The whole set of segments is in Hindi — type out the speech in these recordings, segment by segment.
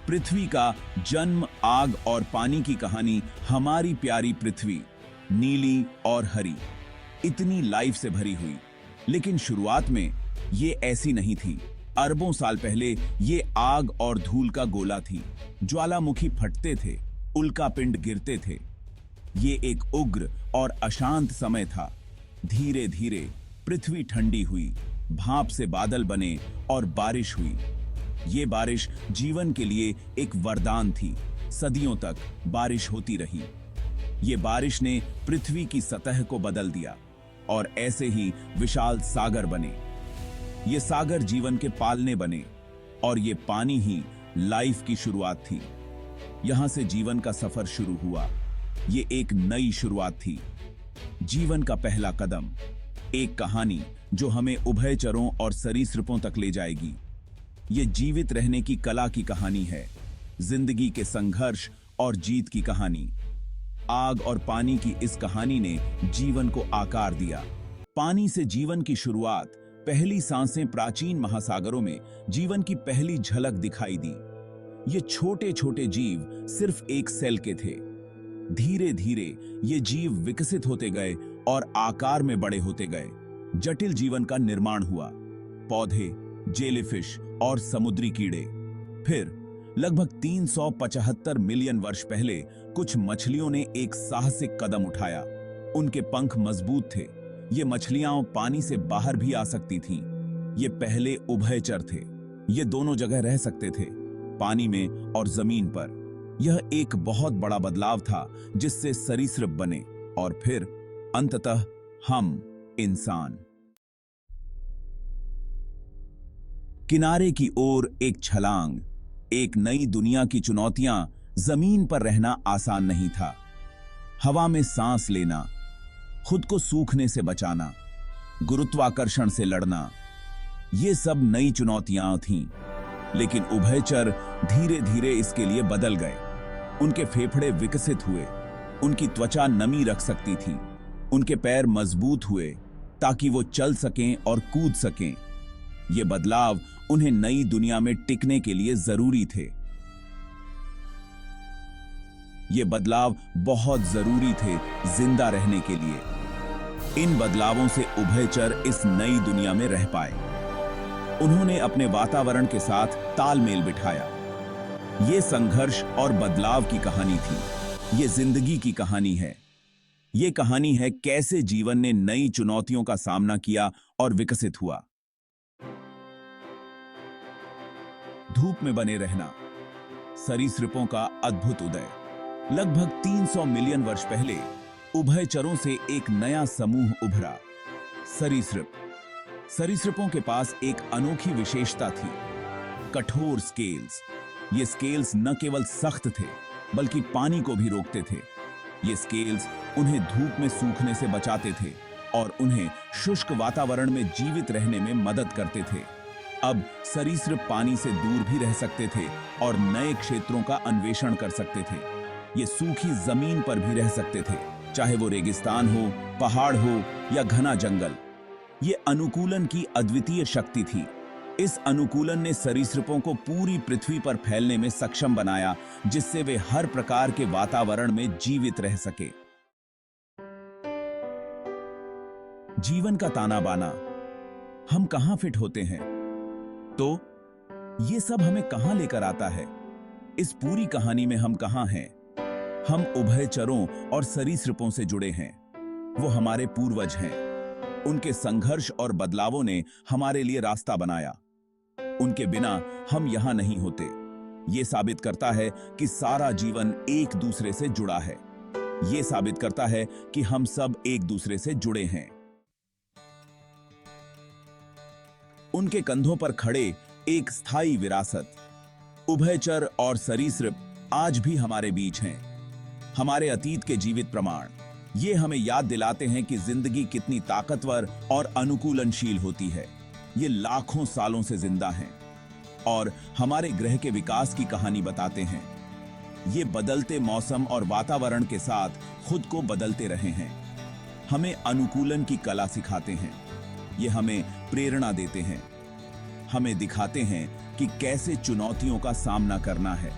पृथ्वी का जन्म, आग और पानी की कहानी हमारी प्यारी पृथ्वी, नीली और हरी, इतनी लाइफ से भरी हुई। लेकिन शुरुआत में ये ऐसी नहीं थी। अरबों साल पहले ये आग और धूल का गोला थी। ज्वालामुखी फटते थे, उल्कापिंड गिरते थे। ये एक उग्र और अशांत समय था। धीरे धीरे पृथ्वी ठंडी हुई, भाप से बादल बने और बारिश हुई। ये बारिश जीवन के लिए एक वरदान थी। सदियों तक बारिश होती रही। ये बारिश ने पृथ्वी की सतह को बदल दिया और ऐसे ही विशाल सागर बने। ये सागर जीवन के पालने बने और ये पानी ही लाइफ की शुरुआत थी। यहां से जीवन का सफर शुरू हुआ। ये एक नई शुरुआत थी, जीवन का पहला कदम, एक कहानी जो हमें उभयचरों और सरीसृपों तक ले जाएगी। ये जीवित रहने की कला की कहानी है, जिंदगी के संघर्ष और जीत की कहानी। आग और पानी की इस कहानी ने जीवन को आकार दिया। पानी से जीवन की शुरुआत, पहली सांसें प्राचीन महासागरों में जीवन की पहली झलक दिखाई दी। ये छोटे छोटे जीव सिर्फ एक सेल के थे। धीरे धीरे ये जीव विकसित होते गए और आकार में बड़े होते गए। जटिल जीवन का निर्माण हुआ, पौधे, जेलीफिश और समुद्री कीड़े। फिर लगभग 375 मिलियन वर्ष पहले कुछ मछलियों ने एक साहसिक कदम उठाया। उनके पंख मजबूत थे। ये मछलियां पानी से बाहर भी आ सकती थीं। ये पहले उभयचर थे। ये दोनों जगह रह सकते थे, पानी में और जमीन पर। यह एक बहुत बड़ा बदलाव था जिससे सरीसृप बने और फिर अंततः हम इंसान। किनारे की ओर एक छलांग, एक नई दुनिया की चुनौतियां। जमीन पर रहना आसान नहीं था। हवा में सांस लेना, खुद को सूखने से बचाना, गुरुत्वाकर्षण से लड़ना, ये सब नई चुनौतियां थीं। लेकिन उभयचर धीरे धीरे इसके लिए बदल गए। उनके फेफड़े विकसित हुए, उनकी त्वचा नमी रख सकती थी, उनके पैर मजबूत हुए ताकि वो चल सकें और कूद सकें। ये बदलाव उन्हें नई दुनिया में टिकने के लिए जरूरी थे। ये बदलाव बहुत जरूरी थे जिंदा रहने के लिए। इन बदलावों से उभयचर इस नई दुनिया में रह पाए। उन्होंने अपने वातावरण के साथ तालमेल बिठाया। ये संघर्ष और बदलाव की कहानी थी। ये जिंदगी की कहानी है। ये कहानी है कैसे जीवन ने नई चुनौतियों का सामना किया और विकसित हुआ। धूप में बने रहना, सरीसृपों का अद्भुत उदय। लगभग 300 मिलियन वर्ष पहले उभयचरों से एक नया समूह उभरा, सरीसृप। सरीसृपों के पास एक अनोखी विशेषता थी, कठोर स्केल्स। ये स्केल्स न केवल सख्त थे बल्कि पानी को भी रोकते थे। ये स्केल्स उन्हें धूप में सूखने से बचाते थे और उन्हें शुष्क वातावरण में जीवित रहने में मदद करते थे। अब सरीसृप पानी से दूर भी रह सकते थे और नए क्षेत्रों का अन्वेषण कर सकते थे। ये सूखी जमीन पर भी रह सकते थे, चाहे वो रेगिस्तान हो, पहाड़ हो या घना जंगल। ये अनुकूलन की अद्वितीय शक्ति थी। इस अनुकूलन ने सरीसृपों को पूरी पृथ्वी पर फैलने में सक्षम बनाया, जिससे वे हर प्रकार के वातावरण में जीवित रह सके। जीवन का ताना बाना, हम कहां फिट होते हैं? तो ये सब हमें कहां लेकर आता है? इस पूरी कहानी में हम कहां हैं? हम उभयचरों और सरीसृपों से जुड़े हैं। वो हमारे पूर्वज हैं। उनके संघर्ष और बदलावों ने हमारे लिए रास्ता बनाया। उनके बिना हम यहां नहीं होते। ये साबित करता है कि सारा जीवन एक दूसरे से जुड़ा है। ये साबित करता है कि हम सब एक दूसरे से जुड़े हैं। उनके कंधों पर खड़े एक स्थायी विरासत। उभयचर और सरीसृप आज भी हमारे बीच हैं, हमारे अतीत के जीवित प्रमाण। ये हमें याद दिलाते हैं कि जिंदगी कितनी ताकतवर और अनुकूलनशील होती है। ये लाखों सालों से जिंदा हैं और हमारे ग्रह के विकास की कहानी बताते हैं। ये बदलते मौसम और वातावरण के साथ खुद को बदलते रहे हैं। हमें अनुकूलन की कला सिखाते हैं। ये हमें प्रेरणा देते हैं। हमें दिखाते हैं कि कैसे चुनौतियों का सामना करना है।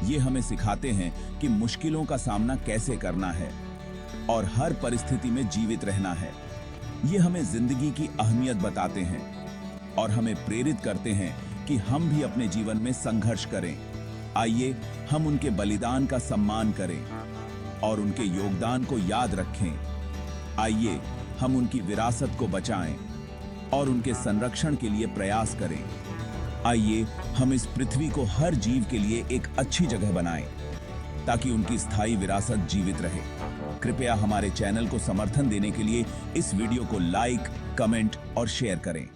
ये हमें सिखाते हैं कि मुश्किलों का सामना कैसे करना है और हर परिस्थिति में जीवित रहना है। ये हमें जिंदगी की अहमियत बताते हैं और हमें प्रेरित करते हैं कि हम भी अपने जीवन में संघर्ष करें। आइए हम उनके बलिदान का सम्मान करें और उनके योगदान को याद रखें। आइए हम उनकी विरासत को बचाएं और उनके संरक्षण के लिए प्रयास करें। आइए हम इस पृथ्वी को हर जीव के लिए एक अच्छी जगह बनाएं ताकि उनकी स्थायी विरासत जीवित रहे। कृपया हमारे चैनल को समर्थन देने के लिए इस वीडियो को लाइक, कमेंट और शेयर करें।